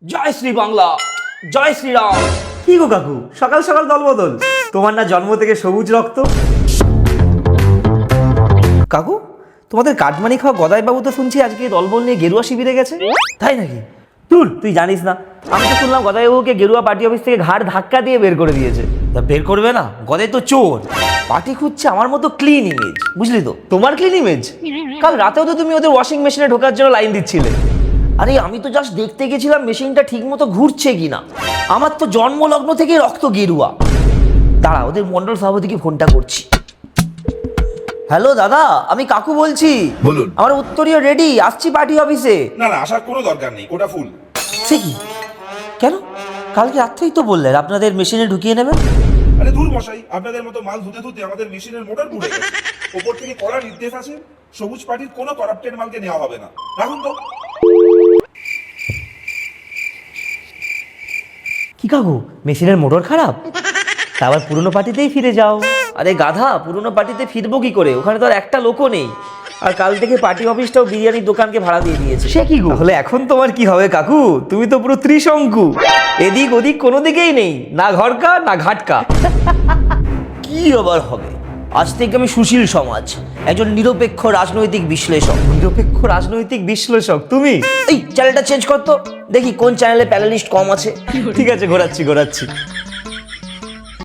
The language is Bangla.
জয় শ্রী বাংলা, জয় শ্রীরাম। কি গো কাকু, সকাল সকাল দলবদল? তোমার না জন্ম থেকে সবুজ রক্ত? কাকু, তোমাদের কাটমানি খাওয়া গদাই বাবু তো শুনছি আজকে দলবল নিয়ে গেরুয়া শিবিরে গেছে, তাই নাকি? তুই জানিস না, আমি তো শুনলাম গদাই বাবুকে গেরুয়া পার্টি অফিস থেকে ঘাড় ধাক্কা দিয়ে বের করে দিয়েছে। তা বের করবে না, গদাই তো চোর। পার্টি খুঁজছে আমার মতো ক্লিন ইমেজ, বুঝলি তো? তোমার ক্লিন ইমেজ? কাল রাতেও তো তুমি ওদের ওয়াশিং মেশিনে ঢোকার জন্য লাইন দিচ্ছিলে। আরে আমি তো জাস্ট দেখতে গেছিলাম মেশিনটা ঠিক মতো ঘুরছে কিনা। আমার তো জন্মলগ্ন থেকে রক্ত গেরুয়া। দাঁড়া, ওদের মন্ডল সভাপতিকে ফোনটা করছি। হ্যালো দাদা, আমি কাকু বলছি। বলুন। আমার উত্তরীয় রেডি, আসছি পার্টি অফিসে। না না, আসার কোনো দরকার নেই, ওটা ফুল। সে কি? কেন? কালকে রাত্রেই তো বললেন আপনাদের মেশিনে ঢুকিয়ে নেবেন। আরে দূর মশাই, আপনাদের মতো মাল ধুতে ধুতে আমাদের মেশিনের মোটর পুড়ে গেছে। ওপর থেকে কড়া নির্দেশ আছে, সবুজ পার্টির কোনো করাপ্টেড মালকে নেওয়া হবে না। রাখুন তো। কি কাকু, মেশিনের মোটর খারাপ? তা আবার পুরনো পার্টিতেই ফিরে যাও। আরে গাধা, পুরনো পার্টিতে ফিরবো কি করে? ওখানে তো আর একটা লোকও নেই। আর কাল থেকে পার্টি অফিসটাও বিরিয়ানির দোকানকে ভাড়া দিয়ে দিয়েছে। সে কি গো? তাহলে এখন তোমার কি হবে কাকু? তুমি তো পুরো ত্রিশঙ্কু, এদিক ওদিক কোনো দিকেই নেই, না ঘরকা না ঘাটকা। কি আবার হবে? আজ থেকে আমি সুশীল সমাজ, একজন নিরপেক্ষ রাজনৈতিক বিশ্লেষক। নিরপেক্ষ রাজনৈতিক বিশ্লেষক তুমি? এই চ্যানেলটা চেঞ্জ কর তো, দেখি কোন চ্যানেলে প্যানেলিস্ট কম আছে। ঠিক আছে, ঘোরাচ্ছি।